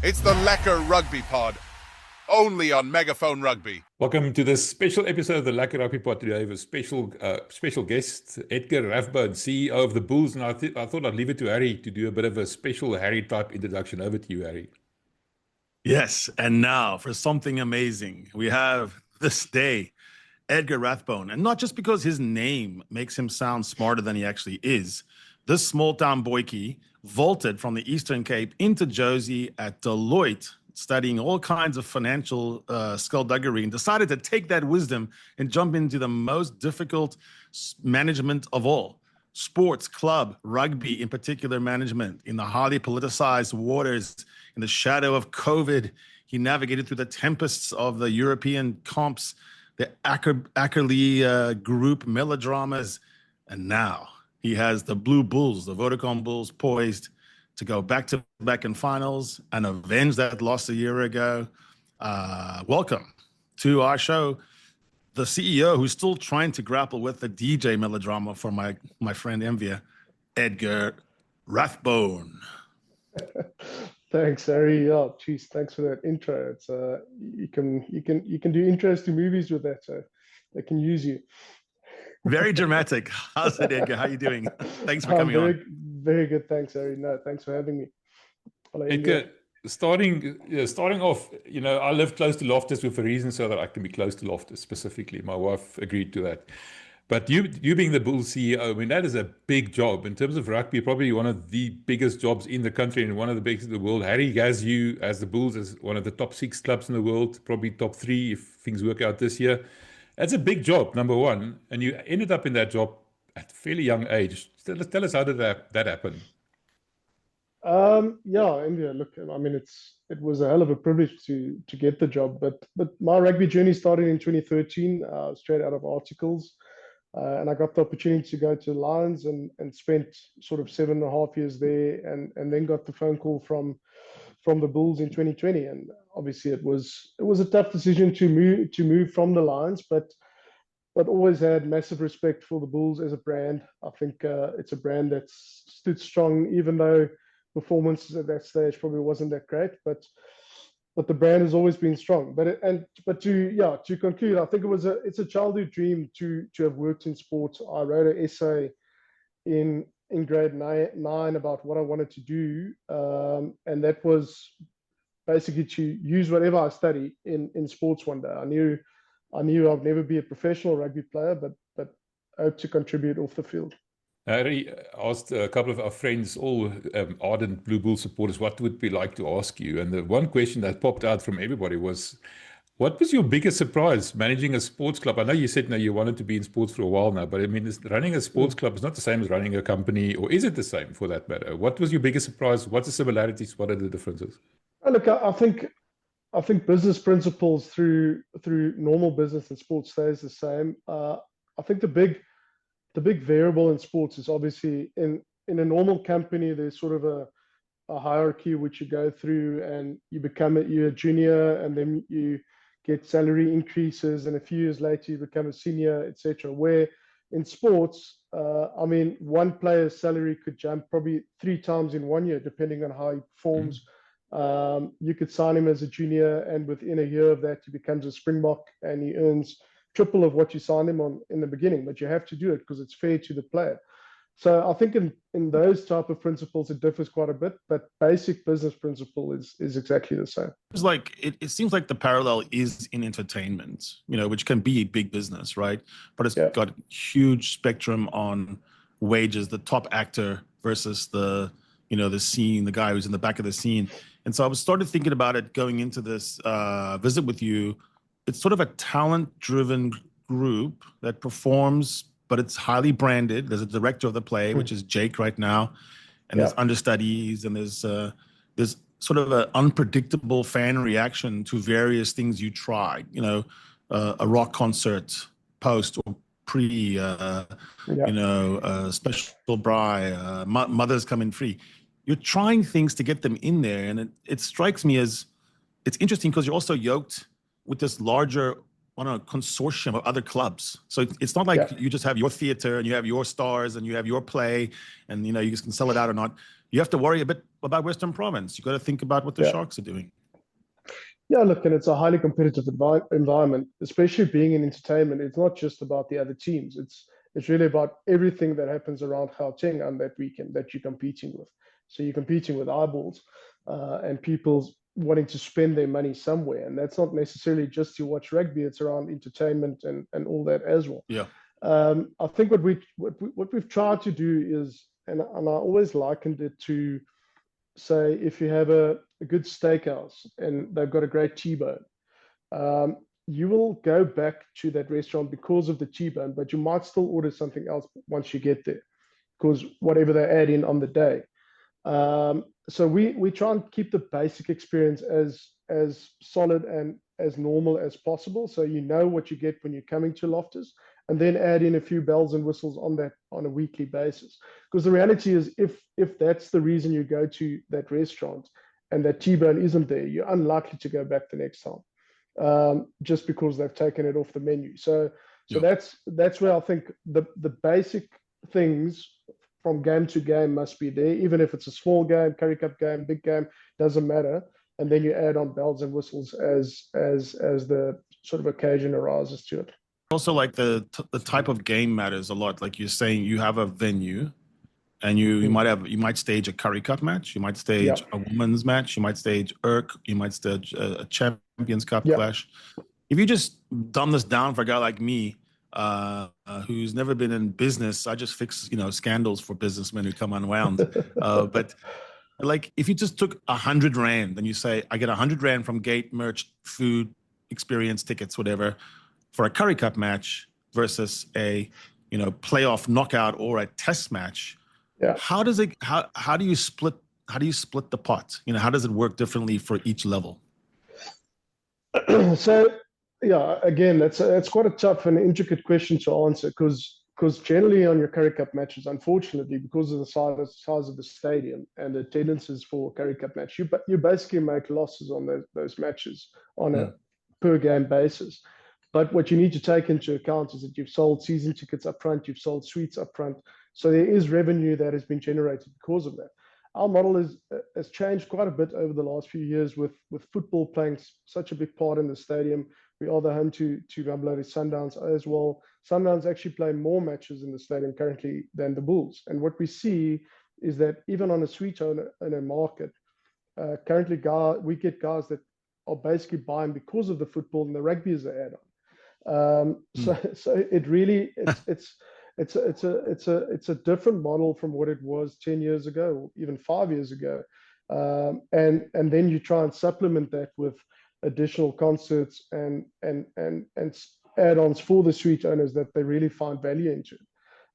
It's the Lekker Rugby Pod, only on Megaphone Rugby. Welcome to this special episode of the Lekker Rugby Pod. Today we have a special guest, Edgar Rathbone, CEO of the Bulls. And I thought I'd leave it to Harry to do a bit of a special Harry type introduction. Over to you, Harry. Yes, and now for something amazing. We have this day, Edgar Rathbone. And not just because his name makes him sound smarter than he actually is. This small town boykie vaulted from the Eastern Cape into Josie at Deloitte, studying all kinds of financial skullduggery, and decided to take that wisdom and jump into the most difficult management of all. Sports, club, rugby in particular management. In the highly politicized waters, in the shadow of COVID, he navigated through the tempests of the European comps, the Ackerley group melodramas, and now he has the Blue Bulls, the Vodacom Bulls, poised to go back-to-back in finals and avenge that loss a year ago. Welcome to our show, the CEO who's still trying to grapple with the DJ melodrama for my friend Envia, Edgar Rathbone. Thanks, Harry. Yeah, geez, thanks for that intro. It's you can do intros to movies with that, so they can use you. Very dramatic. How's it, Edgar? How you doing? Thanks for coming on. Very good. Thanks, Harry. No, thanks for having me. Hello, Edgar, starting off, I live close to Loftus with a reason, so that I can be close to Loftus specifically. My wife agreed to that. But you being the Bulls CEO, I mean, that is a big job. In terms of rugby, probably one of the biggest jobs in the country and one of the biggest in the world. Harry has you as the Bulls as one of the top 6 clubs in the world, probably top 3 if things work out this year. That's a big job, number one, and you ended up in that job at a fairly young age. Tell us, how did that happen? Yeah, India. Look, I mean, it was a hell of a privilege to get the job, but my rugby journey started in 2013, straight out of articles, and I got the opportunity to go to the Lions and spent sort of 7.5 years there, and then got the phone call from the Bulls in 2020, and obviously it was a tough decision to move from the Lions, but always had massive respect for the Bulls as a brand. I think it's a brand that's stood strong, even though performances at that stage probably wasn't that great, but the brand has always been strong. But to conclude, I think it's a childhood dream to have worked in sports. I wrote an essay in grade 9 about what I wanted to do, and that was basically to use whatever I study in sports one day. I knew I'd never be a professional rugby player, but hope to contribute off the field. Harry asked a couple of our friends, all ardent Blue Bull supporters, what would we like to ask you? And the one question that popped out from everybody was, what was your biggest surprise managing a sports club? I know you said you wanted to be in sports for a while now, but I mean, running a sports club is not the same as running a company, or is it the same for that matter? What was your biggest surprise? What's the similarities? What are the differences? Look, I think business principles through normal business and sports stays the same. I think the big variable in sports is obviously in a normal company, there's sort of a hierarchy which you go through, and you're a junior, and then you get salary increases, and a few years later you become a senior, etc. Where in sports, I mean, one player's salary could jump probably 3 times in 1 year, depending on how he performs. You could sign him as a junior, and within a year of that, he becomes a Springbok, and he earns triple of what you signed him on in the beginning. But you have to do it because it's fair to the player. So I think in those type of principles, it differs quite a bit, but basic business principle is exactly the same. It's like it seems like the parallel is in entertainment, which can be big business, right? But it's got huge spectrum on wages, the top actor versus the scene, the guy who's in the back of the scene. And so I started thinking about it going into this visit with you. It's sort of a talent-driven group that performs, but it's highly branded. There's a director of the play, which is Jake right now, and there's understudies, and there's sort of an unpredictable fan reaction to various things you try. A rock concert post or pre, special bri, mothers coming free. You're trying things to get them in there, and it strikes me as it's interesting because you're also yoked with this larger consortium of other clubs. So it's not like you just have your theater and you have your stars and you have your play and you just can sell it out or not. you have to worry a bit about Western Province. You got to think about what the Sharks are doing. Yeah, look, and it's a highly competitive environment, especially being in entertainment. It's not just about the other teams. It's really about everything that happens around Gauteng on that weekend that you're competing with. So you're competing with eyeballs and people wanting to spend their money somewhere. And that's not necessarily just to watch rugby. It's around entertainment and all that as well. Yeah. I think what we've tried to do is, and I always likened it to, say, if you have a good steakhouse and they've got a great T-bone, you will go back to that restaurant because of the T-bone, but you might still order something else once you get there, because whatever they add in on the day. So we try and keep the basic experience as solid and as normal as possible, so you know what you get when you're coming to Loftus, and then add in a few bells and whistles on a weekly basis. Because the reality is, if that's the reason you go to that restaurant and that T-bone isn't there, you're unlikely to go back the next time, just because they've taken it off the menu. So that's where I think the basic things from game to game must be there, even if it's a small game, Currie Cup game, big game, doesn't matter. And then you add on bells and whistles as the sort of occasion arises to it. Also, like the type of game matters a lot. Like you're saying, you have a venue, and you might stage a Currie Cup match, you might stage a women's match, you might stage ERC, you might stage a Champions Cup clash. If you just dumb this down for a guy like me, who's never been in business, I just fix scandals for businessmen who come unwound. But like, if you just took 100 Rand and you say, I get 100 Rand from gate, merch, food, experience, tickets, whatever, for a Currie Cup match versus a playoff knockout or a test match, how do you split the pot? How does it work differently for each level? So again, that's quite a tough and intricate question to answer, because generally on your Currie Cup matches, unfortunately, because of the size of the stadium and the attendances for Currie Cup match, you basically make losses on those matches on a per game basis. But what you need to take into account is that you've sold season tickets up front, you've sold suites up front, so there is revenue that has been generated because of that. Our model has changed quite a bit over the last few years with football playing such a big part in the stadium. We are the home to Mamelodi Sundowns as well. Sundowns actually play more matches in the stadium currently than the Bulls. And what we see is that even on a suite owner market, currently we get guys that are basically buying because of the football, and the rugby is an add-on. So it really it's a different model from what it was 10 years ago, or even 5 years ago. And then you try and supplement that with additional concerts and add-ons for the suite owners that they really find value into.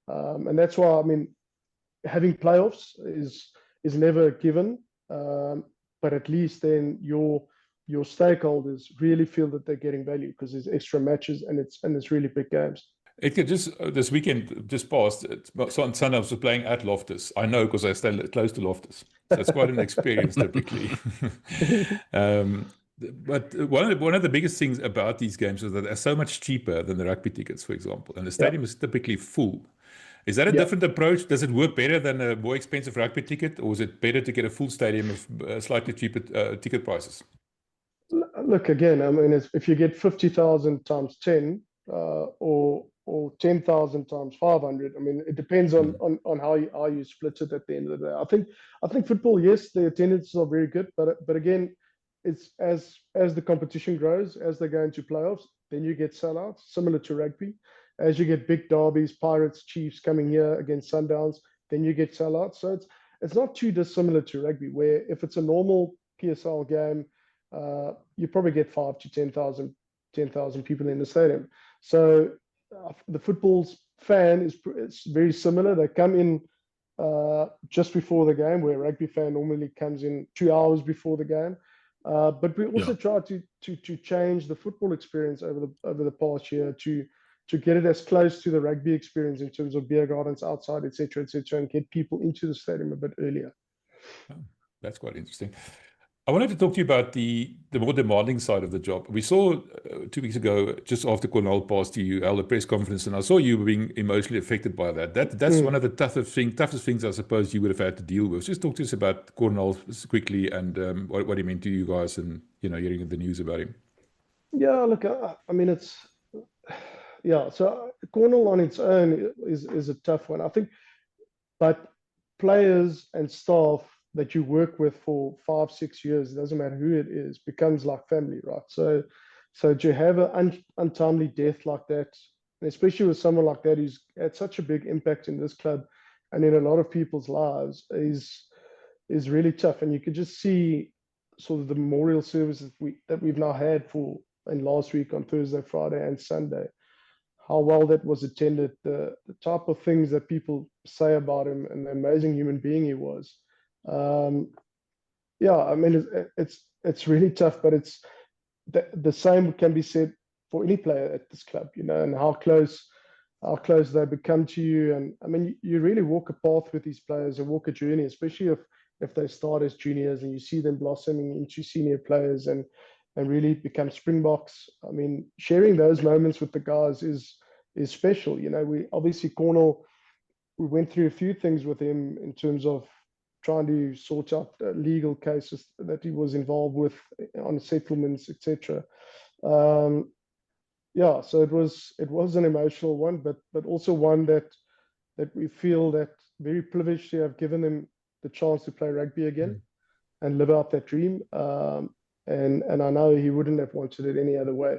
And that's why, having playoffs is never a given, but at least then your stakeholders really feel that they're getting value because there's extra matches and it's really big games. Edgar, just this weekend just passed, Sundowns was playing at Loftus. I know because I stay close to Loftus. So it's quite an experience typically. But one of the biggest things about these games is that they're so much cheaper than the rugby tickets, for example. And the stadium is typically full. Is that a different approach? Does it work better than a more expensive rugby ticket? Or is it better to get a full stadium of slightly cheaper ticket prices? Look, again, if you get 50,000 times 10 or 10,000 times 500, it depends on how you split it at the end of the day. I think football, yes, the attendances are very good, but again, it's as the competition grows, as they go into playoffs, then you get sellouts, similar to rugby. As you get big derbies, Pirates, Chiefs coming here against Sundowns, then you get sellouts. So it's not too dissimilar to rugby, where if it's a normal PSL game, you probably get 5 to 10,000 people in the stadium. So the football's fan it's very similar. They come in just before the game, where a rugby fan normally comes in 2 hours before the game. But we also try to change the football experience over the past year to get it as close to the rugby experience in terms of beer gardens outside, etc., and get people into the stadium a bit earlier. Oh, that's quite interesting. I wanted to talk to you about the more demanding side of the job. We saw 2 weeks ago, just after Cornell passed you, held a press conference, and I saw you being emotionally affected by that. That's one of the toughest things I suppose you would have had to deal with. Just talk to us about Cornell quickly and what he meant to you guys, and hearing the news about him. Yeah, look, I mean, so Cornell on its own is a tough one, I think, but players and staff that you work with for 5-6 years, it doesn't matter who it is, becomes like family, right? So to have an untimely death like that, and especially with someone like that who's had such a big impact in this club and in a lot of people's lives, is really tough. And you could just see sort of the memorial services that we've now had in last week on Thursday, Friday, and Sunday, how well that was attended, the type of things that people say about him and the amazing human being he was. Yeah, I mean, it's really tough, but it's the same can be said for any player at this club, and how close they become to you. And I mean, you really walk a path with these players and walk a journey, especially if they start as juniors and you see them blossoming into senior players and really become Springboks. I mean, sharing those moments with the guys is special. We obviously, Cornell, we went through a few things with him in terms of trying to sort out legal cases that he was involved with on settlements, etc. Yeah, so it was an emotional one, but also one that we feel that very privileged to have given him the chance to play rugby again and live out that dream. And I know he wouldn't have wanted it any other way.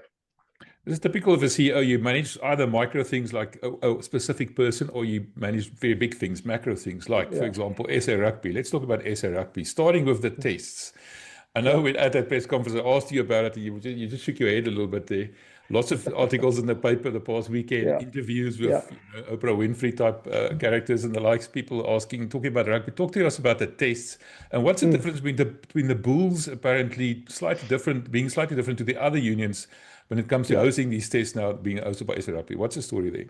It's typical of a CEO. You manage either micro things like a specific person, or you manage very big things, macro things, like, for example, SA Rugby. Let's talk about SA Rugby, starting with the tests. I know at that press conference, I asked you about it. You just shook your head a little bit there. Lots of articles in the paper the past weekend, interviews with Oprah Winfrey type characters and the likes, people talking about rugby. Talk to us about the tests, and what's the difference between the Bulls apparently being slightly different to the other unions when it comes to hosting these tests now being hosted by SA Rugby. What's the story there?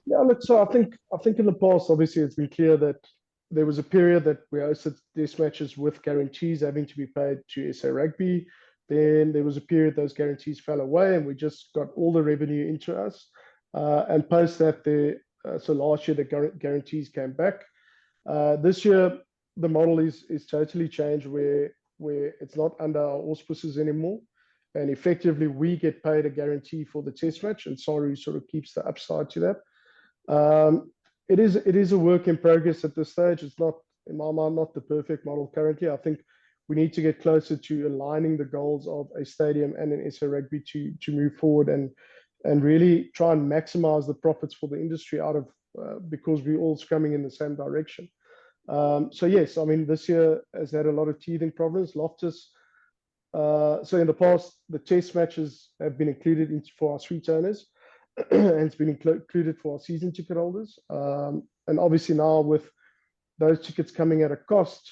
Yeah, look, so I think in the past, obviously, it's been clear that there was a period that we hosted test matches with guarantees having to be paid to SA Rugby. Then there was a period those guarantees fell away and we just got all the revenue into us. And post that, so last year, the guarantees came back. This year, the model is totally changed where it's not under our auspices anymore. And effectively, we get paid a guarantee for the test match, and Saru sort of keeps the upside to that. It is a work in progress at this stage. It's not, in my mind, not the perfect model currently. I think we need to get closer to aligning the goals of a stadium and an SA Rugby to move forward and really try and maximize the profits for the industry out of because we're all scrumming in the same direction. So yes, I mean, this year has had a lot of teething problems. Loftus. So in the past, the test matches have been included for our suite owners, and it's been included for our season ticket holders. And obviously now with those tickets coming at a cost,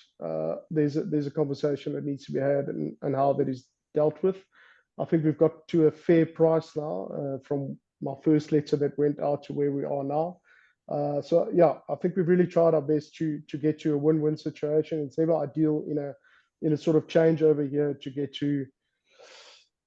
there's a conversation that needs to be had and how that is dealt with. I think we've got to a fair price now from my first letter that went out to where we are now. So yeah, I think we've really tried our best to get to a win-win situation. It's never ideal in a sort of changeover here to get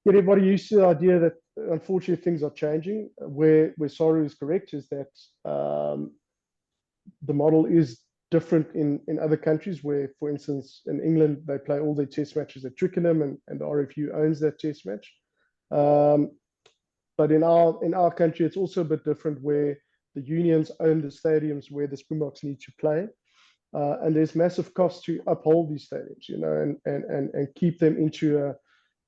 everybody used to the idea that unfortunately things are changing. Where Saru is correct is that the model is different in other countries where, for instance, in England, they play all their test matches at Twickenham and the RFU owns that test match. But in our country, it's also a bit different where the unions own the stadiums where the Springboks need to play. And there's massive cost to uphold these stadiums, and keep them into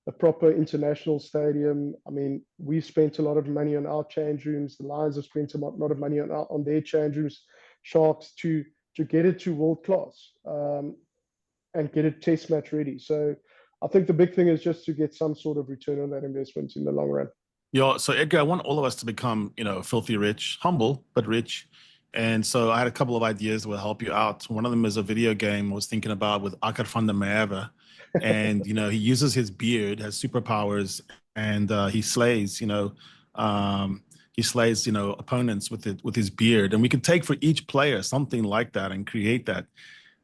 a proper international stadium. I mean, we've spent a lot of money on our change rooms. The Lions have spent a lot of money on their change rooms. Sharks to get it to world class and get it test match ready. So I think the big thing is just to get some sort of return on that investment in the long run. Yeah. So Edgar, I want all of us to become, filthy rich, humble but rich. And so I had a couple of ideas that will help you out. One of them is a video game I was thinking about with Edgar van der Merwe. And, he uses his beard, has superpowers, and he slays, opponents with his beard. And we could take for each player something like that and create that.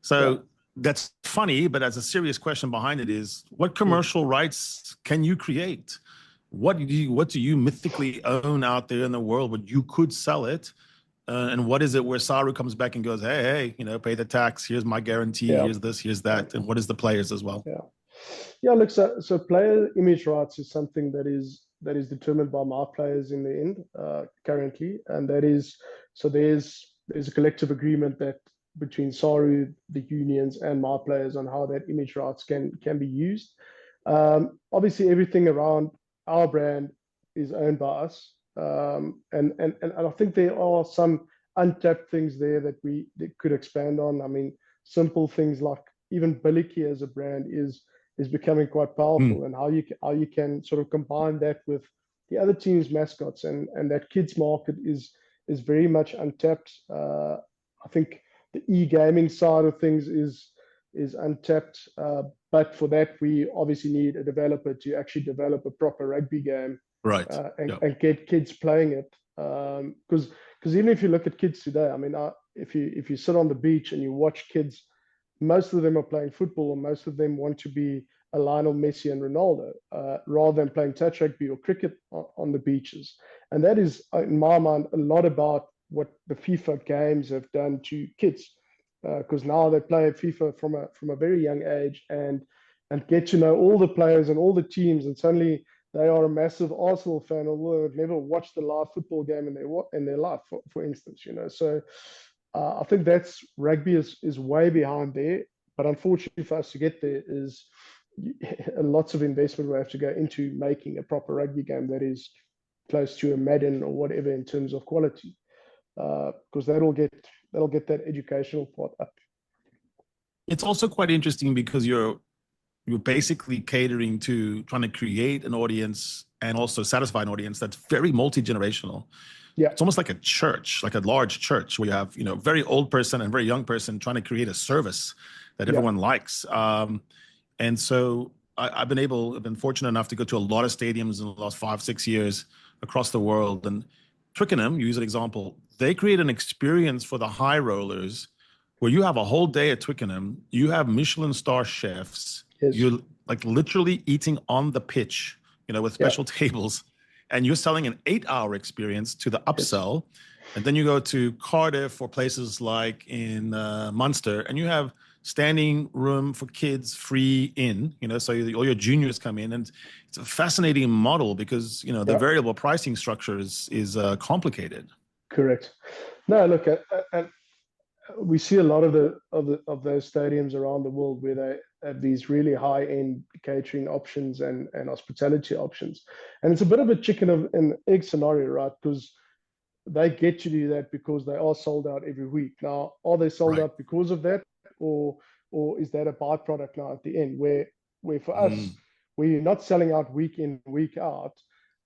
So that's funny, but as a serious question behind it is, what commercial rights can you create? What do you mythically own out there in the world where you could sell it? And what is it where Saru comes back and goes, hey, pay the tax. Here's my guarantee. Here's this, here's that. And what is the players as well? Yeah. Look, so player image rights is something that is determined by my players in the end currently, and that is there's a collective agreement that between Saru, the unions, and my players on how that image rights can be used. Obviously, everything around our brand is owned by us. And I think there are some untapped things there that we could expand on. I mean, simple things like even Biliki as a brand is becoming quite powerful, and how you can sort of combine that with the other team's mascots, and that kids market is very much untapped. I think the e-gaming side of things is untapped, but for that we obviously need a developer to actually develop a proper rugby game. Right. And get kids playing it, because even if you look at kids today, I mean, if you sit on the beach and you watch kids, most of them are playing football, and most of them want to be a Lionel Messi and Ronaldo, rather than playing touch rugby or cricket on the beaches. And that is, in my mind, a lot about what the FIFA games have done to kids, because now they play FIFA from a very young age and get to know all the players and all the teams, and suddenly they are a massive Arsenal fan, although they've never watched a live football game in their life, for instance. So I think that's rugby is way behind there. But unfortunately for us to get there is lots of investment will have to go into making a proper rugby game that is close to a Madden or whatever in terms of quality, because that'll get that educational part up. It's also quite interesting because you're basically catering to trying to create an audience and also satisfy an audience that's very multi-generational. Yeah. It's almost like a church, like a large church where you have, very old person and very young person trying to create a service that everyone likes. And so I've been fortunate enough to go to a lot of stadiums in the last 5-6 years across the world. And Twickenham, you use an example, they create an experience for the high rollers where you have a whole day at Twickenham, you have Michelin star chefs, you're like literally eating on the pitch, with special tables, and you're selling an 8-hour experience to the upsell. And then you go to Cardiff or places like in Munster, and you have standing room for kids free in, so all your juniors come in, and it's a fascinating model because, the variable pricing structure is complicated. Correct. No, look, we see a lot of those stadiums around the world where they have these really high-end catering options and hospitality options, and it's a bit of a chicken and egg scenario, right? Because they get to do that because they are sold out every week. Now, are they sold out because of that, or is that a byproduct now at the end, where for us, where you're not selling out week in, week out,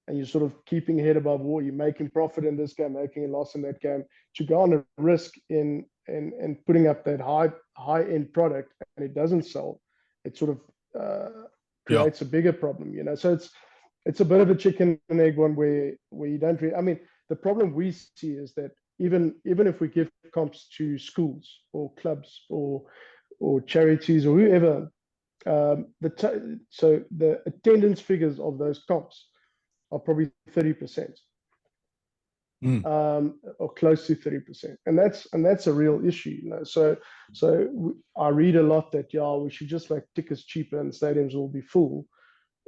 and you're sort of keeping head above water, you're making profit in this game, making a loss in that game, to go on a risk in putting up that high-end product and it doesn't sell, it sort of creates a bigger problem, So it's a bit of a chicken and egg one where you don't really. I mean, the problem we see is that even if we give comps to schools or clubs or charities or whoever, so the attendance figures of those comps are probably 30%. Or close to 30%, and that's a real issue, So I read a lot that we should just make tickets cheaper and stadiums will be full.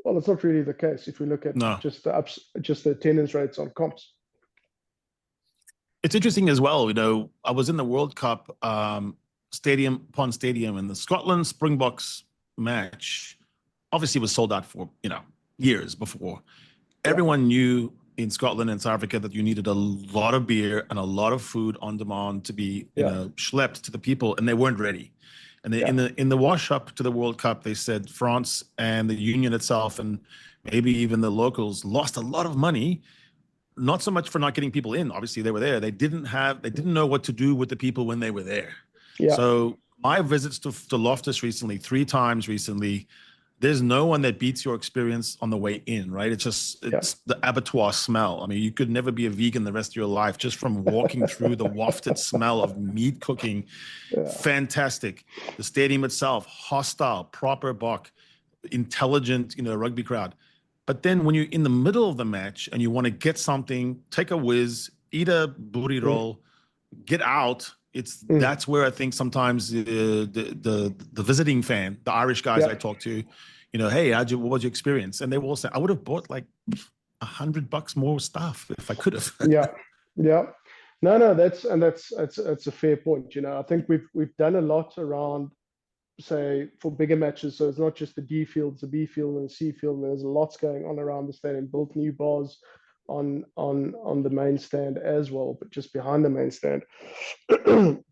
Well, it's not really the case if we look at just the attendance rates on comps. It's interesting as well. I was in the World Cup stadium upon stadium, and the Scotland Springboks match obviously was sold out for years before. Everyone knew in Scotland and South Africa that you needed a lot of beer and a lot of food on demand to be schlepped to the people, and they weren't ready. And they, in the wash up to the World Cup, they said France and the union itself and maybe even the locals lost a lot of money, not so much for not getting people in. Obviously they were there. They didn't know what to do with the people when they were there. So my visits to Loftus recently, 3 times recently, there's no one that beats your experience on the way in, right? It's the abattoir smell. I mean, you could never be a vegan the rest of your life just from walking through the wafted smell of meat cooking. Fantastic. The stadium itself, hostile, proper buck, intelligent, rugby crowd. But then when you're in the middle of the match and you want to get something, take a whiz, eat a booty roll, get out. That's where I think sometimes the visiting fan, the Irish guys I talk to, hey, what was your experience? And they will all say, I would have bought like $100 more stuff if I could have. No, that's a fair point. I think we've done a lot around, say, for bigger matches. So it's not just the D field, it's the B field and the C field. There's lots going on around the stadium. Built new bars on the main stand as well, but just behind the main stand.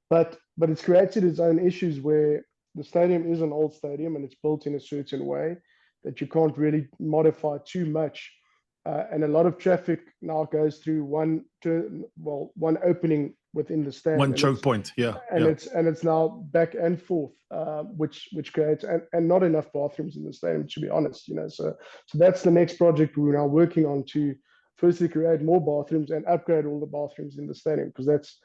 but it's created its own issues where the stadium is an old stadium and it's built in a certain way that you can't really modify too much. And a lot of traffic now goes through one opening within the stand. One choke point, it's now back and forth, which creates and not enough bathrooms in the stadium, to be honest. So that's the next project we're now working on, to firstly create more bathrooms and upgrade all the bathrooms in the stadium, because that's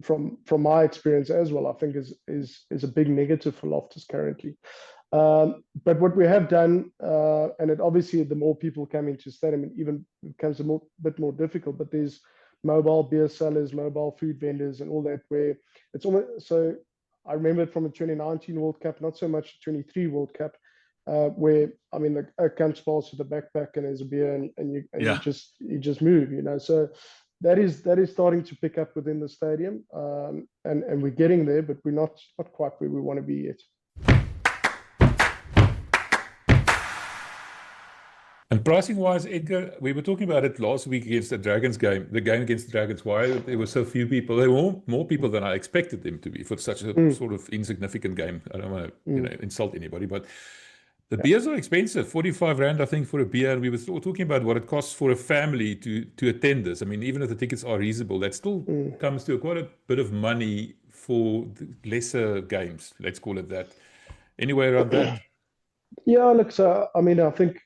from my experience as well, I think is a big negative for Loftus currently. But what we have done, and it obviously the more people come into the stadium, it even becomes a bit more difficult. But there's mobile beer sellers, mobile food vendors, and all that. Where it's almost so. I remember it from the 2019 World Cup, not so much the 23 World Cup, where I mean the comes past with a backpack and there's a beer and you just move. So that is starting to pick up within the stadium, and we're getting there, but we're not quite where we want to be yet. And pricing-wise, Edgar, we were talking about it last week against the Dragons game, the game against the Dragons. Why there were so few people? There were more people than I expected them to be for such a sort of insignificant game. I don't want to insult anybody, but the beers are expensive. 45 Rand, I think, for a beer. And we were talking about what it costs for a family to attend this. I mean, even if the tickets are reasonable, that still comes to quite a bit of money for the lesser games. Let's call it that. Anywhere around that? Yeah, look. So I mean, I think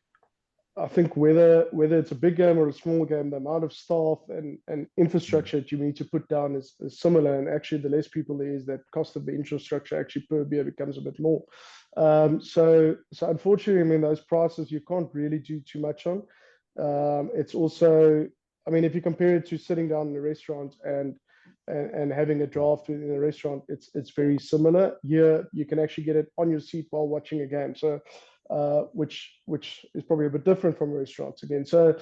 whether it's a big game or a small game, the amount of staff and infrastructure that you need to put down is similar. And actually, the less people there is, that cost of the infrastructure actually per beer becomes a bit more. So unfortunately, I mean, those prices you can't really do too much on. It's also, I mean, if you compare it to sitting down in a restaurant and having a draft within a restaurant, it's very similar. Here, you can actually get it on your seat while watching a game. So which is probably a bit different from restaurants again. So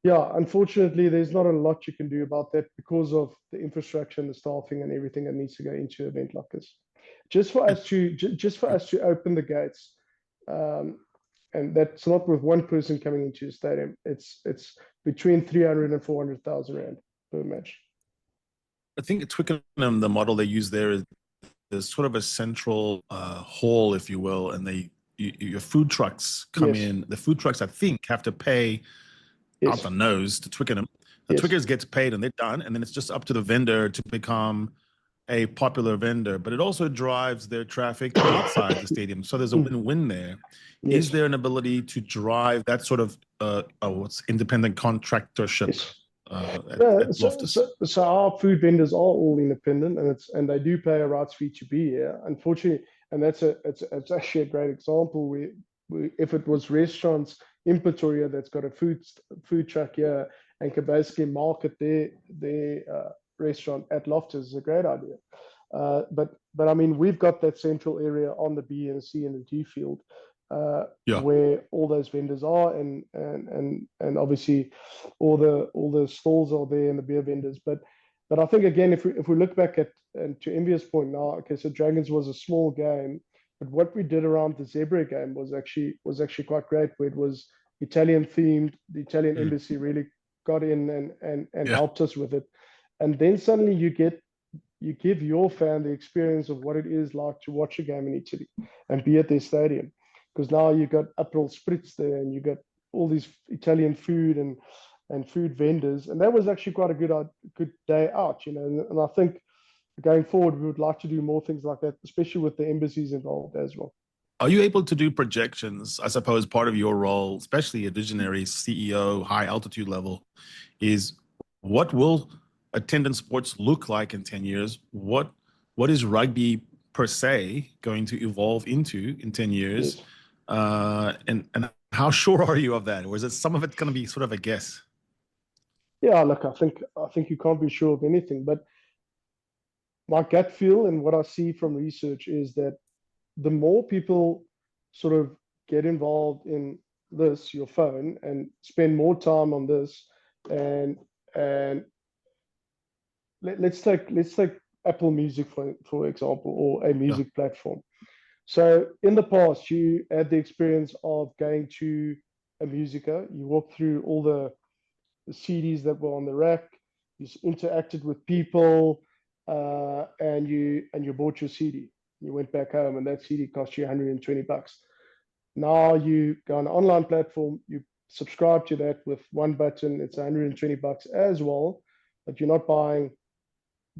yeah, unfortunately, there's not a lot you can do about that because of the infrastructure and the staffing and everything that needs to go into event like this. Just for us to open the gates, and that's not with one person coming into the stadium. It's between 300 and 400,000 Rand per match. I think at Twickenham, the model they use there is there's sort of a central hall, if you will, and your food trucks come in. The food trucks, I think, have to pay out the nose to Twickenham. The Twickers gets paid and they're done, and then it's just up to the vendor to become a popular vendor. But it also drives their traffic outside the stadium, so there's a win-win there. Is there an ability to drive that sort of independent contractorship? So our food vendors are all independent, and they do pay a rights fee to be here. Unfortunately, and it's actually a great example. We if it was restaurants in Pretoria that's got a food truck here and can basically market their restaurant at Loftus, is a great idea. But I mean, we've got that central area on the B and the C and the D field. Where all those vendors are, and obviously all the stalls are there and the beer vendors. But I think again, if we look back at, and to Envia's point now, okay, so Dragons was a small game, but what we did around the Zebra game was actually quite great. Where it was Italian themed, the Italian embassy really got in and helped us with it, and then suddenly you give your fan the experience of what it is like to watch a game in Italy and be at their stadium. Because now you've got Aperol Spritz there, and you got all these Italian food and food vendors, and that was actually quite a good day out, And I think going forward, we would like to do more things like that, especially with the embassies involved as well. Are you able to do projections? I suppose part of your role, especially a visionary CEO, high altitude level, is what will attendance sports look like in 10 years? What is rugby per se going to evolve into in 10 years? Yes. And how sure are you of that? Or is it some of it going to be sort of a guess? Yeah, look, I think you can't be sure of anything, but my gut feel and what I see from research is that the more people sort of get involved in this, your phone, and spend more time on this, and let's take Apple Music for example, or a music platform. So in the past, you had the experience of going to a musica, you walked through all the CDs that were on the rack, you interacted with people, and you bought your CD. You went back home, and that CD cost you $120. Now you go on an online platform, you subscribe to that with one button, it's $120 as well, but you're not buying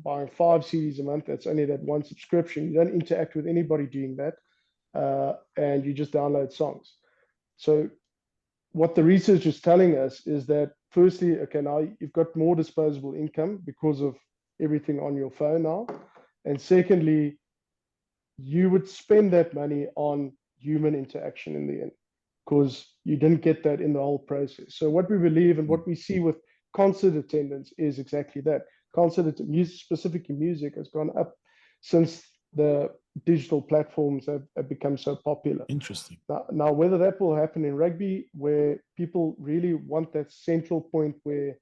5 CDs a month. That's only that one subscription. You don't interact with anybody doing that, and you just download songs. So what the research is telling us is that firstly, okay, now you've got more disposable income because of everything on your phone now. And secondly, you would spend that money on human interaction in the end because you didn't get that in the whole process. So what we believe and what we see with concert attendance is exactly that. Concert music, specifically music, has gone up since the digital platforms have become so popular. Interesting. Now, whether that will happen in rugby, where people really want that central point where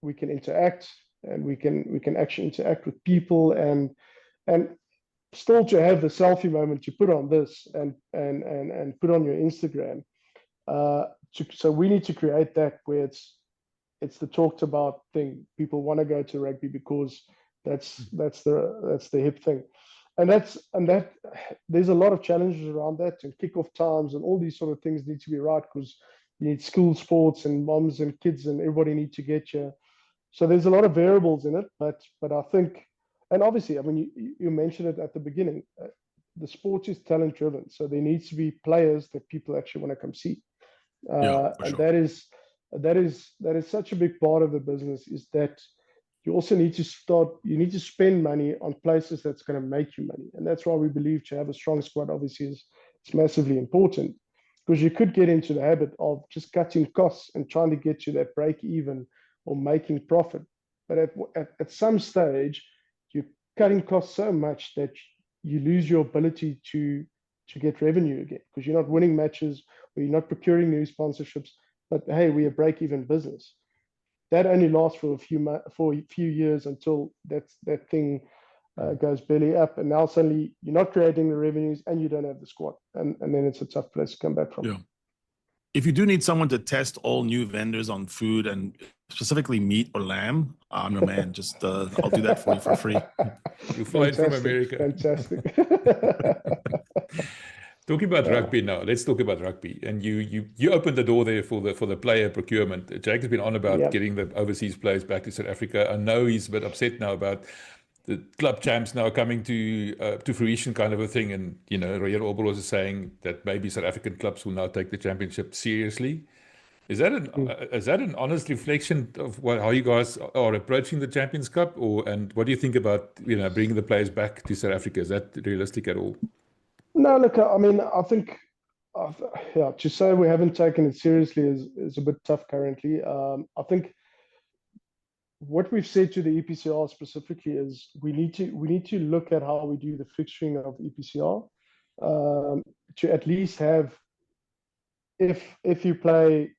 we can interact and we can actually interact with people and still to have the selfie moment you put on this and put on your Instagram. So we need to create that where it's the talked about thing. People want to go to rugby because that's the hip thing. And that there's a lot of challenges around that, and kickoff times and all these sort of things need to be right because you need school sports and moms and kids and everybody need to get you. So there's a lot of variables in it, but I think, and obviously, I mean, you mentioned it at the beginning, the sport is talent driven. So there needs to be players that people actually want to come see. And sure. that is such a big part of the business, is that you also need to spend money on places that's going to make you money. And that's why we believe to have a strong squad obviously is massively important, because you could get into the habit of just cutting costs and trying to get to that break even or making profit. But at some stage, you're cutting costs so much that you lose your ability to get revenue again, because you're not winning matches or you're not procuring new sponsorships. But hey, we're a break-even business. That only lasts for a few years until that thing goes belly up, and now suddenly you're not creating the revenues and you don't have the squad, and then it's a tough place to come back from. Yeah. If you do need someone to test all new vendors on food and specifically meat or lamb, I'm your man. Just I'll do that for you for free. You fly it from America. Fantastic. Talking about rugby now, let's talk about rugby. And you opened the door there for the player procurement. Jake has been on about getting the overseas players back to South Africa. I know he's a bit upset now about the club champs now coming to fruition, kind of a thing. And Royer Oberholz is saying that maybe South African clubs will now take the championship seriously. Is that an honest reflection of how you guys are approaching the Champions Cup, and what do you think about bringing the players back to South Africa? Is that realistic at all? No, look, I mean, I think, to say we haven't taken it seriously is a bit tough currently. I think what we've said to the EPCR specifically is we need to look at how we do the fixturing of EPCR to at least have, if you play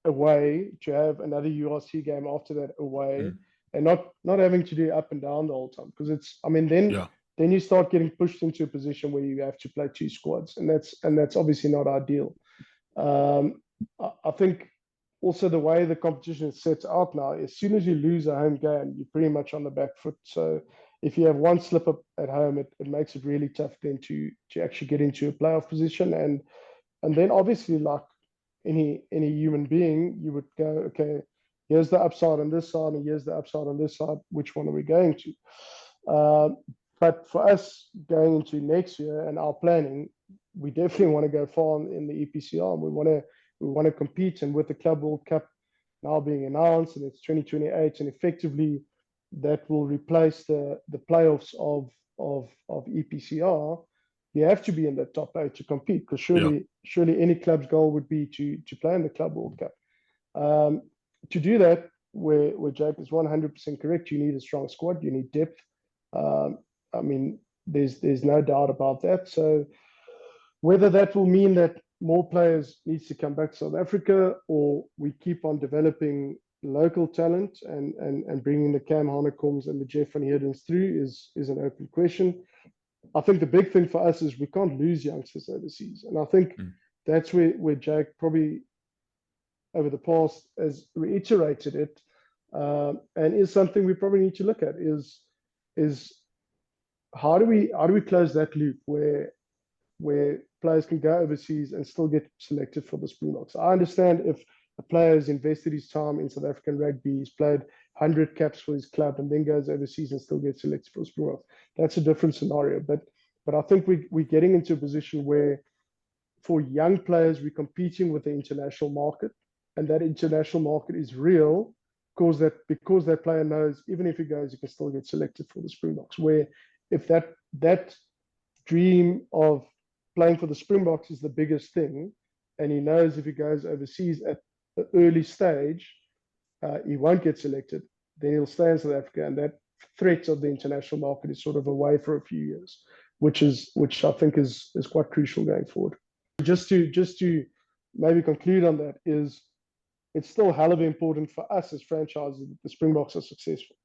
away, to have another URC game after that away, and not having to do up and down the whole time, because then you start getting pushed into a position where you have to play 2 squads, and that's obviously not ideal. I think also the way the competition is set out now, as soon as you lose a home game, you're pretty much on the back foot. So if you have one slip up at home, it makes it really tough then to actually get into a playoff position. And then obviously, like any human being, you would go, okay, here's the upside on this side and here's the upside on this side. Which one are we going to? But for us going into next year and our planning, we definitely want to go far in the EPCR. And we want to compete. And with the Club World Cup now being announced, and it's 2028, and effectively that will replace the playoffs of EPCR. You have to be in the top 8 to compete, because surely any club's goal would be to play in the Club World Cup. To do that, where Jake is 100% correct, you need a strong squad, you need depth. I mean, there's no doubt about that. So whether that will mean that more players needs to come back to South Africa, or we keep on developing local talent and bringing the Cam Hanekoms and the Jeff van Heerdens through is an open question. I think the big thing for us is we can't lose youngsters overseas. And I think that's where Jake probably over the past has reiterated it, and is something we probably need to look at is how do we close that loop where players can go overseas and still get selected for the Springboks. I understand if a player has invested his time in South African rugby, he's played 100 caps for his club and then goes overseas and still gets selected for the Springboks. That's a different scenario. But I think we're getting into a position where for young players, we're competing with the international market, and that international market is real because that player knows even if he goes, he can still get selected for the Springboks. Where if that dream of playing for the Springboks is the biggest thing, and he knows if he goes overseas at the early stage, he won't get selected, then he'll stay in South Africa, and that threat of the international market is sort of away for a few years, which I think is quite crucial going forward. Just to maybe conclude on that is it's still hell of important for us as franchises that the Springboks are successful.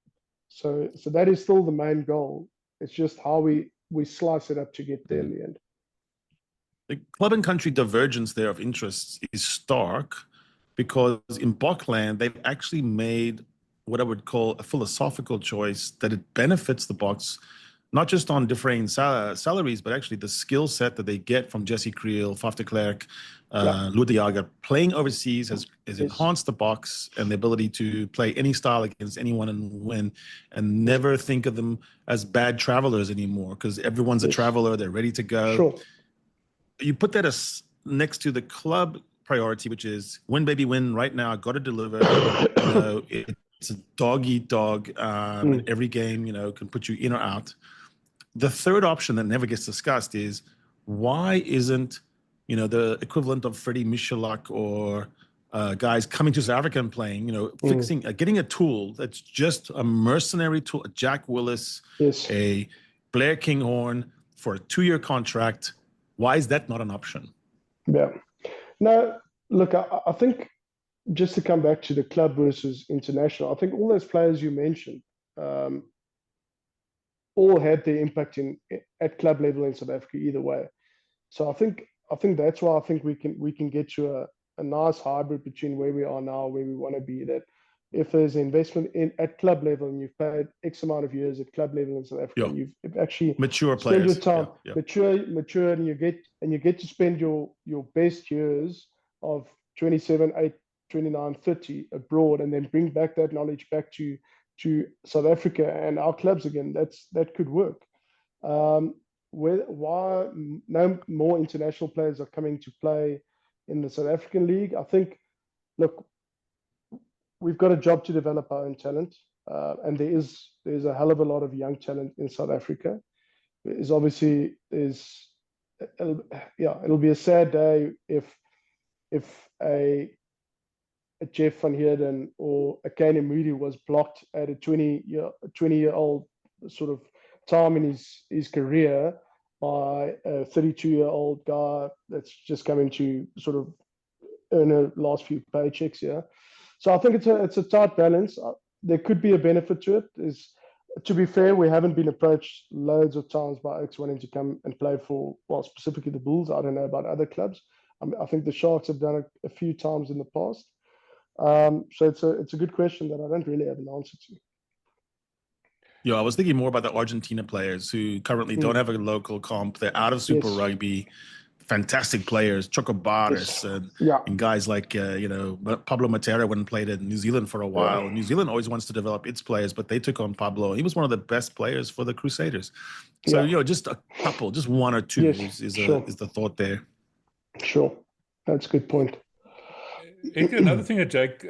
So that is still the main goal. It's just how we slice it up to get there in the end. The club and country divergence there of interests is stark, because in Bokland, they've actually made what I would call a philosophical choice that it benefits the Boks, not just on differing salaries, but actually the skill set that they get from Jesse Creel, Faf de Klerk, Louis de Jager. Playing overseas has enhanced the Boks and the ability to play any style against anyone and win, and never think of them as bad travelers anymore, because everyone's a traveler, they're ready to go. Sure. You put that as next to the club priority, which is win, baby, win right now. Got to deliver. It's a dog eat dog. Every game, can put you in or out. The third option that never gets discussed is why isn't, the equivalent of Freddie Michalak or guys coming to South Africa and playing, fixing, getting a tool that's just a mercenary tool, a Jack Willis, a Blair Kinghorn for a 2-year contract. Why is that not an option? Yeah. No, look, I think just to come back to the club versus international, I think all those players you mentioned all had their impact at club level in South Africa either way. So I think that's why I think we can get to a nice hybrid between where we are now, where we want to be. That if there's investment at club level and you've played X amount of years at club level in South Africa, and you've actually mature spent players, your time mature, and you get to spend your best years of 27, 8, 29, 30 abroad, and then bring back that knowledge back to South Africa and our clubs again. That could work. Why no more international players are coming to play in the South African League? I think, look, we've got a job to develop our own talent, and there's a hell of a lot of young talent in South Africa. It'll be a sad day if a Jeff van Heerden or a Kane Moody was blocked at a 20-year-old sort of time in his career by a 32-year-old guy that's just coming to sort of earn her last few paychecks here. So I think it's a tight balance. There could be a benefit to it. To be fair, we haven't been approached loads of times by Oaks wanting to come and play for, well, specifically the Bulls. I don't know about other clubs. I think the Sharks have done it a few times in the past. So it's a good question that I don't really have an answer to. Yeah, I was thinking more about the Argentina players who currently don't have a local comp. They're out of Super Rugby. fantastic players, Chocobaris, Yeah. and guys like Pablo Matera went and played in New Zealand for a while. Yeah. New Zealand always wants to develop its players, but they took on Pablo. He was one of the best players for the Crusaders. So just a couple, just one or two is the thought there. Sure, that's a good point. Another thing that Jake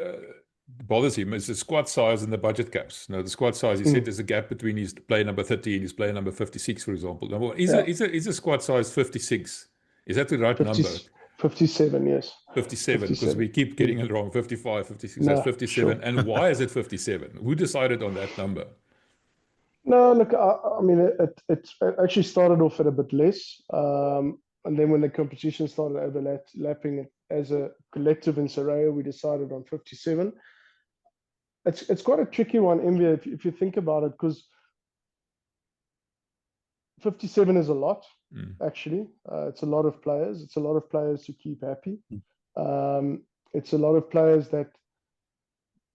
bothers him is the squad size and the budget caps. The squad size, he said there's a gap between his player number 30 and his player number 56, for example. Now, is a squad size 56? Is that the right number? 57, yes. 57, because we keep getting it wrong. 55, 56, that's 57. Sure. And why is it 57? Who decided on that number? No, look, I mean, it actually started off at a bit less. And then when the competition started overlapping it as a collective in Soraya, we decided on 57. It's quite a tricky one, MV, if you think about it, because 57 is a lot, actually. It's a lot of players. It's a lot of players to keep happy. It's a lot of players that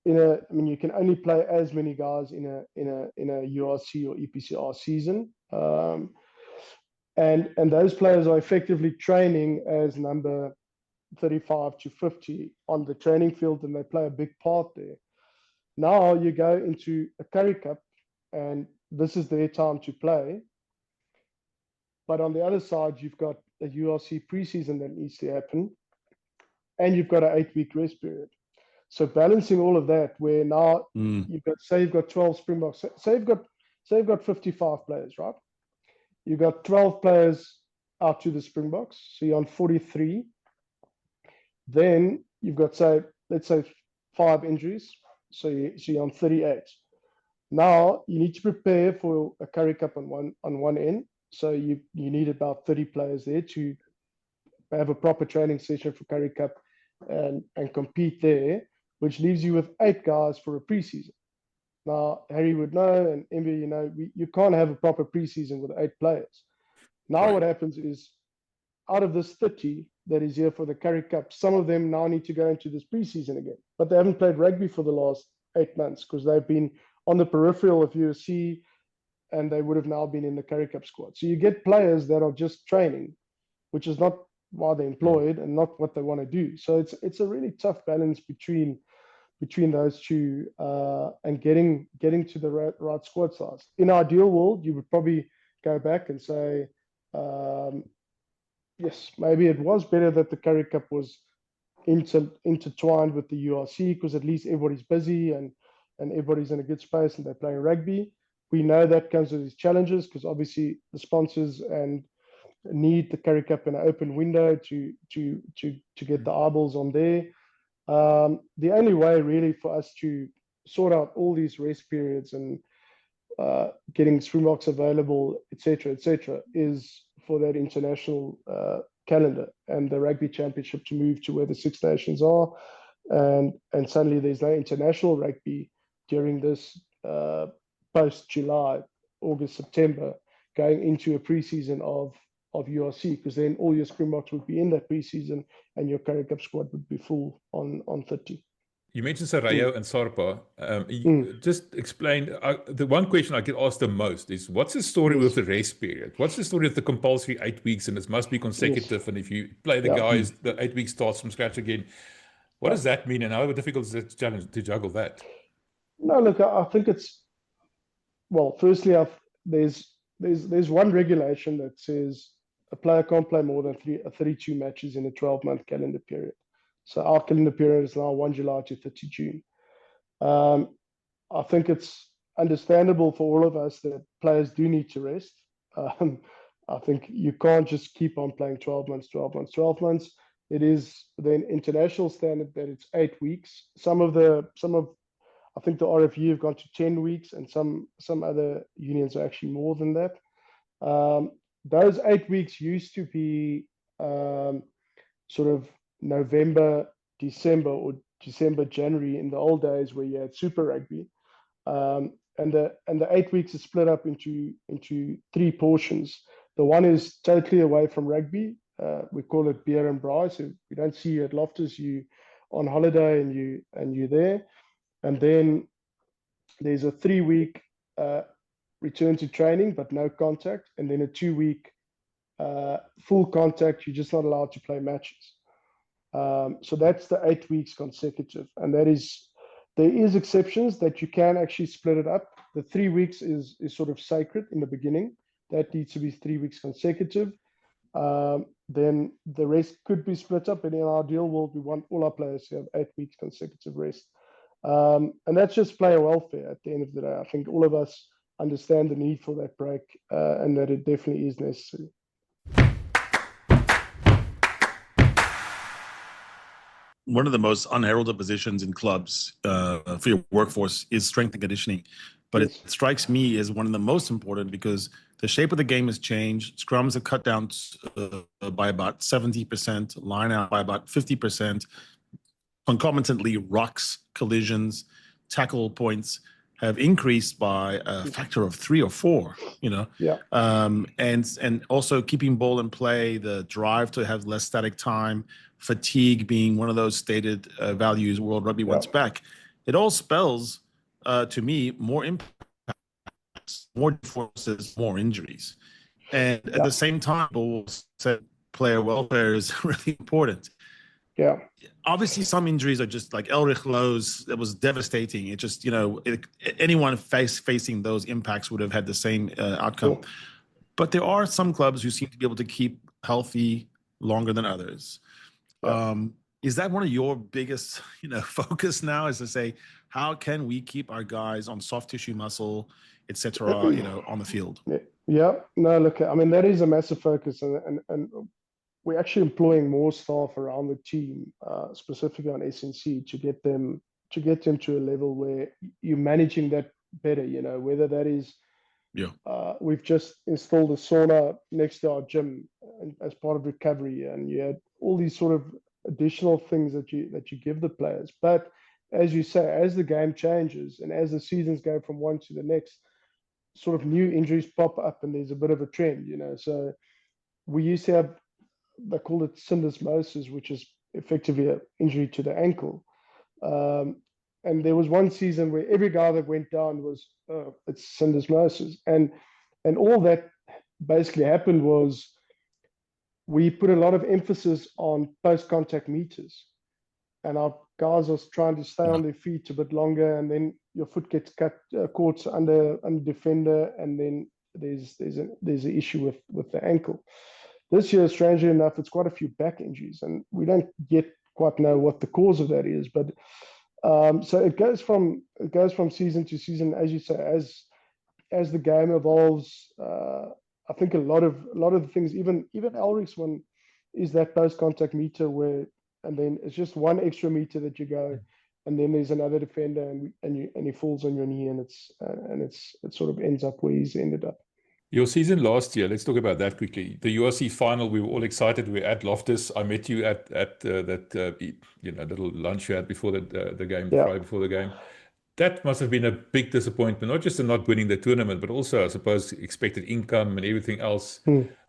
you can only play as many guys in a URC or EPCR season. And those players are effectively training as number 35 to 50 on the training field, and they play a big part there. Now you go into a Currie Cup, and this is their time to play. But on the other side, you've got a URC preseason that needs to happen, and you've got an 8-week rest period. So balancing all of that, where now you've got 12 Springboks. Say you've got 55 players, right? You've got 12 players out to the Springboks, so you're on 43. Then you've got, let's say 5 injuries, so you're on 38. Now you need to prepare for a Currie Cup on one end, so you need about 30 players there to have a proper training session for Currie Cup and compete there, which leaves you with 8 guys for a preseason. Now, Harry would know, and Emmy, you can't have a proper preseason with 8 players. Now what happens is, out of this 30 that is here for the Currie Cup, some of them now need to go into this preseason again, but they haven't played rugby for the last 8 months because they've been on the peripheral of USC, and they would have now been in the Currie Cup squad. So you get players that are just training, which is not why they're employed and not what they want to do. So it's a really tough balance between those two, and getting to the right squad size. In an ideal world, you would probably go back and say, yes, maybe it was better that the Currie Cup was intertwined with the URC, because at least everybody's busy and everybody's in a good space and they're playing rugby. We know that comes with these challenges, because obviously the sponsors need the Currie Cup in an open window to get the eyeballs on there. The only way really for us to sort out all these rest periods and getting Springboks available, etc., is for that international calendar and the rugby championship to move to where the Six Nations are, and suddenly there's no international rugby during this post-July, August, September, going into a preseason of URC, because then all your Springboks would be in that preseason and your Currie Cup squad would be full on 30. You mentioned Soraya and Sarpa. Just explain, the one question I get asked the most is, what's the story with the rest period? What's the story of the compulsory 8 weeks, and it must be consecutive, and if you play the guys, the 8 weeks starts from scratch again. What does that mean, and how difficult is it to juggle that? No, look, I think it's, well, firstly, there's one regulation that says a player can't play more than 32 matches in a 12-month calendar period. So our calendar period is now 1 July to 30 June. I think it's understandable for all of us that players do need to rest. I think you can't just keep on playing 12 months. It is the international standard that it's 8 weeks. Some of I think the RFU have gone to 10 weeks, and some other unions are actually more than that. Those 8 weeks used to be sort of November, December, or December, January in the old days, where you had Super Rugby. And the 8 weeks is split up into 3 portions. The one is totally away from rugby. We call it beer and braai. So we don't see you at Loftus, you on holiday and you're there. And then there's a 3-week return to training, but no contact, and then a 2-week full contact, you're just not allowed to play matches. So that's the 8 weeks consecutive, and there is exceptions that you can actually split it up. The 3 weeks is sort of sacred in the beginning. That needs to be 3 weeks consecutive. Then the rest could be split up, and in our ideal world, we want all our players to have 8 weeks consecutive rest. And that's just player welfare at the end of the day. I think all of us understand the need for that break, and that it definitely is necessary. One of the most unheralded positions in clubs for your workforce is strength and conditioning. But Yes. it strikes me as one of the most important because the shape of the game has changed. Scrums have cut down by about 70%, line out by about 50%. Concomitantly, rucks, collisions, tackle points have increased by a factor of 3 or 4, you know. Yeah. And also keeping ball in play, the drive to have less static time, fatigue being one of those stated values World Rugby wants back. It all spells, to me, more impacts, more forces, more injuries. And at the same time, people said player welfare is really important. Yeah. Obviously, some injuries are just like Elrich Lowe's. That was devastating. It just, anyone facing those impacts would have had the same outcome. Sure. But there are some clubs who seem to be able to keep healthy longer than others. Yeah. Is that one of your biggest, focus now? Is to say, how can we keep our guys on soft tissue muscle, etc., on the field? Yeah. No, look, I mean, that is a massive focus, and we're actually employing more staff around the team, specifically on SNC, to get them to a level where you're managing that better. Whether that is, we've just installed a sauna next to our gym as part of recovery, and you had all these sort of additional things that you give the players. But as you say, as the game changes and as the seasons go from one to the next, sort of new injuries pop up, and there's a bit of a trend. So we used to have, they call it syndesmosis, which is effectively an injury to the ankle. And there was one season where every guy that went down was it's syndesmosis, and all that basically happened was we put a lot of emphasis on post-contact meters, and our guys are trying to stay on their feet a bit longer, and then your foot gets caught under defender, and then there's an issue with the ankle. This year, strangely enough, it's quite a few back injuries, and we don't yet quite know what the cause of that is. But so it goes from season to season, as you say, as the game evolves. I think a lot of the things, even Elrich's one, is that post-contact meter where, and then it's just one extra meter that you go, and then there's another defender, and he falls on your knee, and it sort of ends up where he's ended up. Your season last year, let's talk about that quickly. The URC final, we were all excited. We were at Loftus. I met you at that little lunch you had before the game, Friday before the game. That must have been a big disappointment, not just in not winning the tournament, but also, I suppose, expected income and everything else.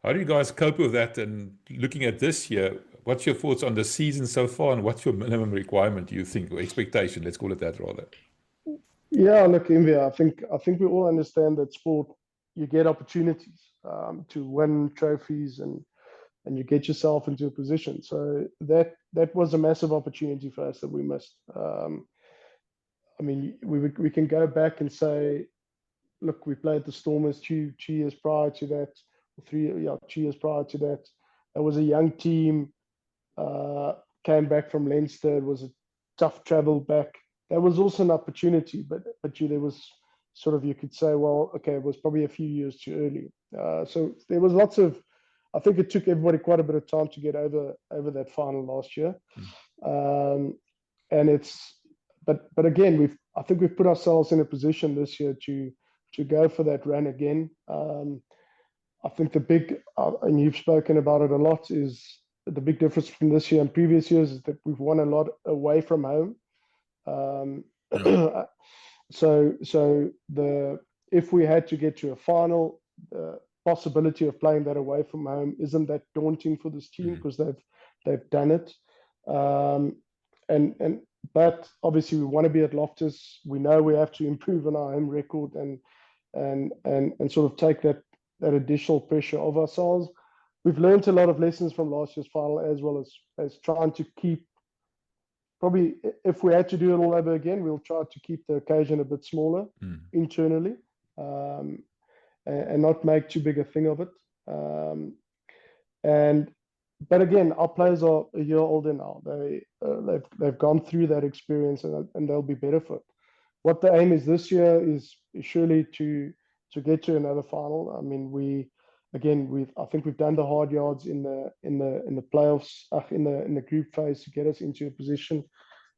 How do you guys cope with that? And looking at this year, what's your thoughts on the season so far, and what's your minimum requirement, do you think, or expectation? Let's call it that rather. Yeah, look, Envia, I think we all understand that sport, you get opportunities to win trophies, and you get yourself into a position. So that was a massive opportunity for us that we missed. I mean, we can go back and say, look, we played the Stormers 2 years prior to that, 2 years prior to that. It was a young team, came back from Leinster. It was a tough travel back. That was also an opportunity, but there was sort of, you could say, well, okay, it was probably a few years too early. So there was lots of, I think it took everybody quite a bit of time to get over that final last year. And but again, I think we've put ourselves in a position this year to go for that run again. I think the big, and you've spoken about it a lot, is the big difference from this year and previous years is that we've won a lot away from home. So if we had to get to a final, the possibility of playing that away from home isn't that daunting for this team because they've done it. But obviously we want to be at Loftus. We know we have to improve on our home record and sort of take that additional pressure of ourselves. we've learned a lot of lessons from last year's final, as well as trying to keep, probably if we had to do it all over again, we'll try to keep the occasion a bit smaller internally, and not make too big a thing of it. But again, our players are a year older now. They've gone through that experience, and they'll be better for it. What the aim is this year is surely to get to another final. I mean, I think we've done the hard yards in the playoffs, in the group phase, to get us into a position.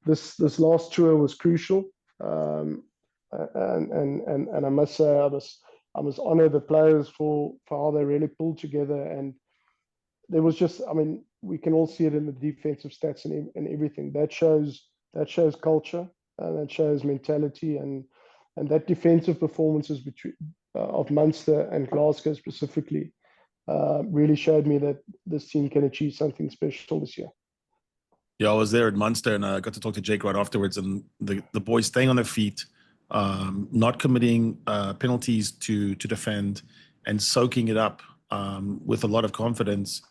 This last tour was crucial, and I must say I must honor the players for how they really pulled together. And there was just, I mean, we can all see it in the defensive stats and everything. That shows culture, and that shows mentality, and that defensive performances of Munster and Glasgow specifically really showed me that this team can achieve something special this year. Yeah, I was there at Munster, and I got to talk to Jake right afterwards, and the boys staying on their feet, not committing penalties to defend, and soaking it up with a lot of confidence.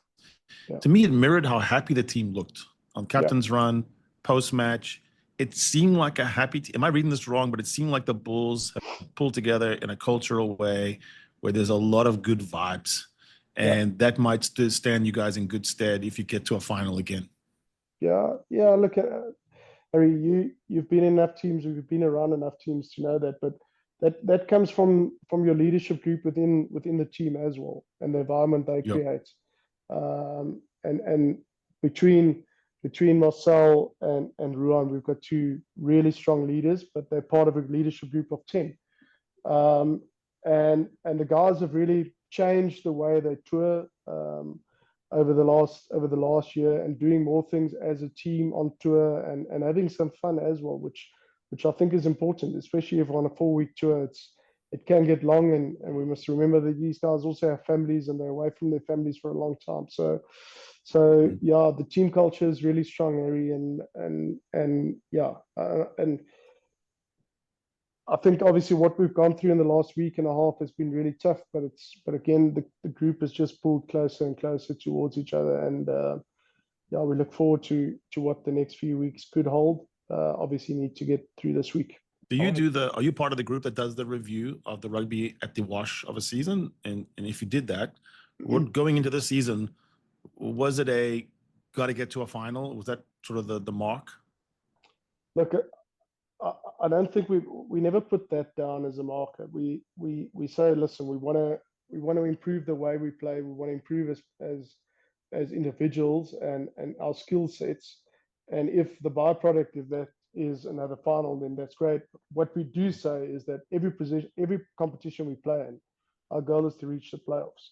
Yeah. To me, it mirrored how happy the team looked on captain's run, post-match. It seemed like a happy team. Am I reading this wrong? But it seemed like the Bulls have pulled together in a cultural way where there's a lot of good vibes. And that might still stand you guys in good stead if you get to a final again. Yeah. Look, Harry, you've been in enough teams, you've been around enough teams to know that. But that comes from your leadership group within the team as well, and the environment they create. And between Marcel and Ruan, we've got two really strong leaders, but they're part of a leadership group of 10. And the guys have really changed the way they tour over the last year, and doing more things as a team on tour, and having some fun as well, which I think is important, especially if on a 4-week tour. It can get long, and we must remember that these guys also have families, and they're away from their families for a long time. So yeah, the team culture is really strong, Harry, and I think obviously what we've gone through in the last week and a half has been really tough, but again, the group has just pulled closer and closer towards each other, and we look forward to what the next few weeks could hold. Obviously need to get through this week. Are you part of the group that does the review of the rugby at the wash of a season? And if you did that, going into this season, was it got to get to a final? Was that sort of the mark? Look, I don't think we never put that down as a marker. We say, listen, we want to improve the way we play. We want to improve as individuals and our skill sets. And if the byproduct of that is another final, then that's great. What we do say is that every competition we play in, our goal is to reach the playoffs.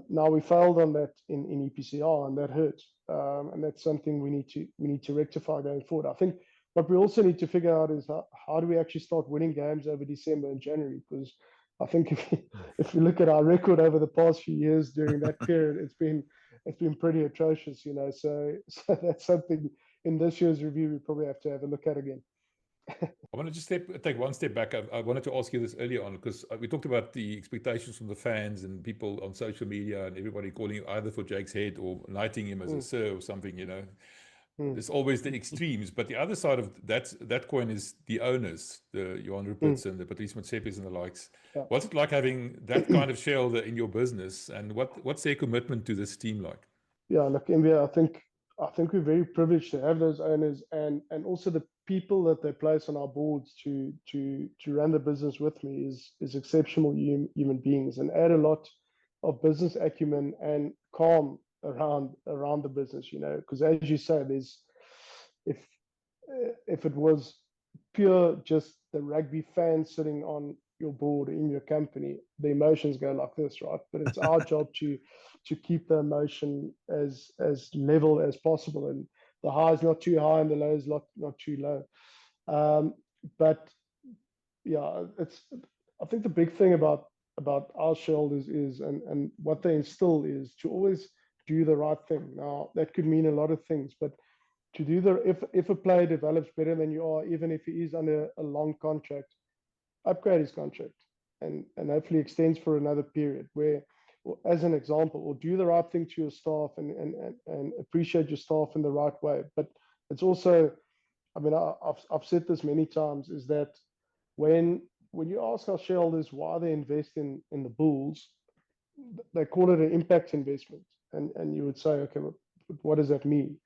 Now we failed on that in EPCR, and that hurt. And that's something we need to rectify going forward. I think what we also need to figure out is how do we actually start winning games over December and January? Because I think if you look at our record over the past few years during that period, it's been pretty atrocious, you know. So that's something in this year's review we probably have to have a look at again. I want to just take one step back. I wanted to ask you this earlier on, because we talked about the expectations from the fans and people on social media, and everybody calling either for Jake's head or knighting him as a sir or something, you know. There's always the extremes, but the other side of that coin is the owners, the Johan Rupert's and the Patrice Motsepes and the likes. Yeah. What's it like having that kind of shareholder in your business, and what's their commitment to this team like? Yeah, look, MV, I think we're very privileged to have those owners, and also the people that they place on our boards to run the business with me is exceptional human beings, and add a lot of business acumen and calm around the business, you know, because as you say, if it was pure just the rugby fans sitting on your board in your company, the emotions go like this, right? But it's our job to keep the emotion as level as possible, and the high is not too high and the low is not too low. But yeah, I think the big thing about our shareholders is, and what they instill is to always do the right thing. Now that could mean a lot of things, but to do if a player develops better than you are, even if he is under a long contract, upgrade his contract and hopefully extends for another period, where as an example, or do the right thing to your staff and appreciate your staff in the right way. But it's also, I mean, I've said this many times, is that when you ask our shareholders why they invest in the Bulls, they call it an impact investment. And you would say, okay, well, what does that mean?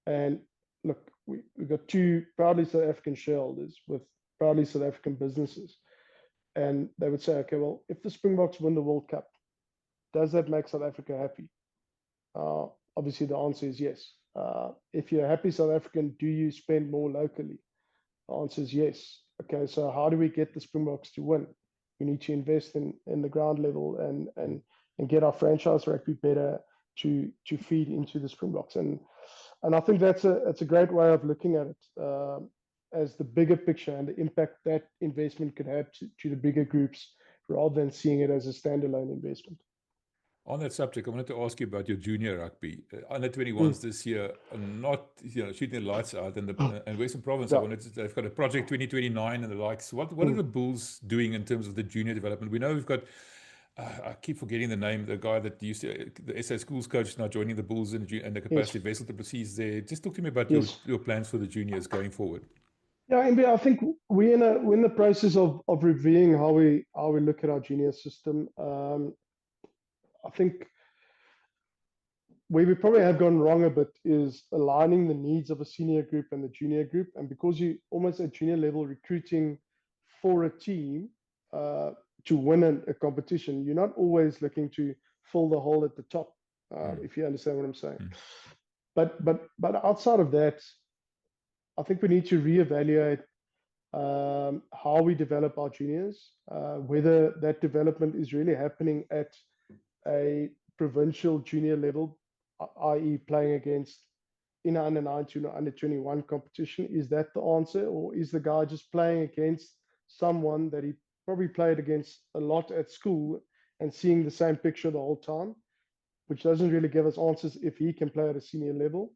And look, we've got two proudly South African shareholders with proudly South African businesses. And they would say, okay, well, if the Springboks win the World Cup, does that make South Africa happy? Obviously, the answer is yes. If you're a happy South African, do you spend more locally? The answer is yes. Okay, so how do we get the Springboks to win? We need to invest in the ground level and get our franchise rugby better to feed into the Springboks. And I think that's a great way of looking at it, as the bigger picture and the impact that investment could have to the bigger groups, rather than seeing it as a standalone investment. On that subject, I wanted to ask you about your junior rugby. Under 21s this year are not, shooting the lights out. And Western Province, they've got a Project 2029 and the likes. What are the Bulls doing in terms of the junior development? We know we've got, I keep forgetting the name, the guy that used to, the SA Schools coach, now joining the Bulls and the capacity vessel to proceed there. Just talk to me about your plans for the juniors going forward. Yeah, MB, I think we're in the process of reviewing how we look at our junior system. I think where we probably have gone wrong a bit is aligning the needs of a senior group and the junior group. And because you almost at junior level recruiting for a team to win a competition, you're not always looking to fill the hole at the top, if you understand what I'm saying. But outside of that, I think we need to reevaluate how we develop our juniors, whether that development is really happening at a provincial junior level, i.e. playing against in under 19 or under 21 competition. Is that the answer? Or is the guy just playing against someone that he probably played against a lot at school and seeing the same picture the whole time, which doesn't really give us answers if he can play at a senior level?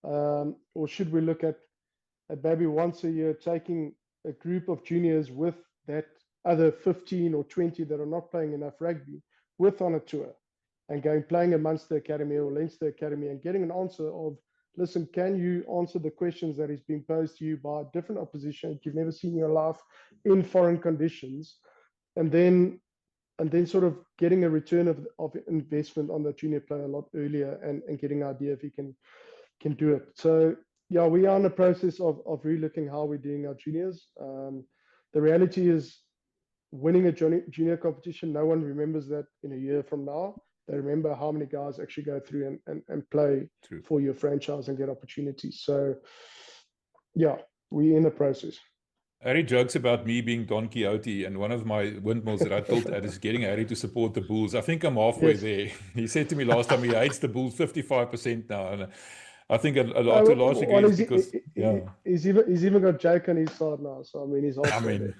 Or should we look at maybe once a year taking a group of juniors with that other 15 or 20 that are not playing enough rugby on a tour and playing a Munster Academy or Leinster Academy and getting an answer of, listen, can you answer the questions that is being posed to you by a different opposition you've never seen in your life in foreign conditions, and then sort of getting a return of investment on the junior player a lot earlier and getting an idea if he can do it. So yeah, we are in the process of relooking how we're doing our juniors. The reality is, winning a junior competition, no one remembers that in a year from now. They remember how many guys actually go through and play for your franchise and get opportunities. So yeah, we're in the process. Harry jokes about me being Don Quixote, and one of my windmills that I built at is getting Harry to support the Bulls. I think I'm halfway there. He said to me last time he hates the Bulls 55% now, and I think a large degree is because he's even got Jake on his side now. So I mean, he's halfway there.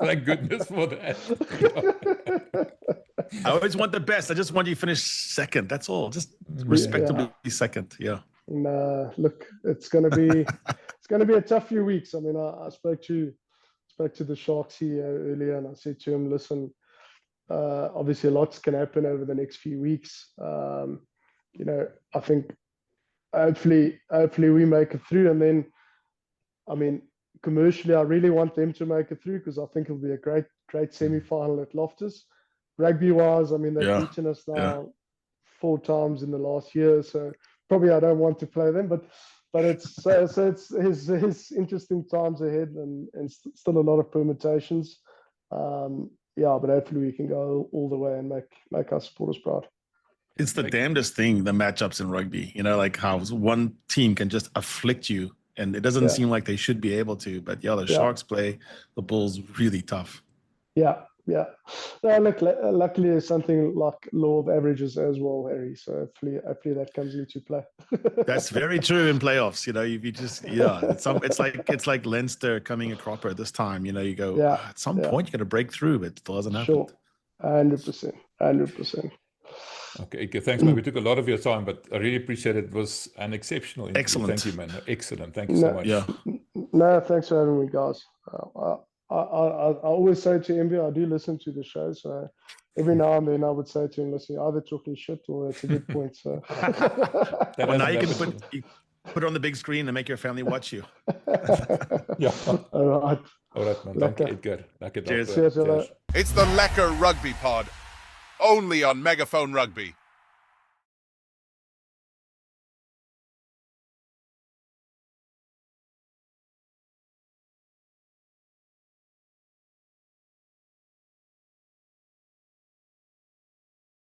Thank goodness for that. I always want the best. I just want you to finish second. That's all. Just respectably second. Yeah. Look, it's gonna be a tough few weeks. I mean, I spoke to the Sharks CEO earlier, and I said to him, listen, obviously lots can happen over the next few weeks. I think hopefully we make it through, and then, I mean, commercially, I really want them to make it through because I think it'll be a great semi-final at Loftus. Rugby-wise, I mean, they've beaten us now 4 times in the last year, so probably I don't want to play them, but it's his interesting times ahead and still a lot of permutations. But hopefully we can go all the way and make our supporters proud. It's the damnedest thing, the matchups in rugby. Like how one team can just afflict you, and it doesn't seem like they should be able to. But the Sharks play the Bulls really tough. Yeah. No, look, luckily there's something like law of averages as well, Harry. So hopefully that comes into play. That's very true in playoffs. You just it's like Leinster coming a cropper this time. You go at some point you got to break through, but it still hasn't happened. Sure, 100%. Okay, thanks, man. We took a lot of your time, but I really appreciate it. It was an exceptional interview. Excellent. Thank you, man. Excellent. Thank you so much. Yeah. No, thanks for having me, guys. I always say to MV, I do listen to the show, so every now and then I would say to him, listen, you're either talking shit or it's a good point. So Well, now you can put it on the big screen and make your family watch you. Ja. all right. Alright man, dankie Lekker. Edgar. Lekker dag. Cheers. Cheers, julle. It's the Lekker Rugby Pod, only on Megaphone Rugby.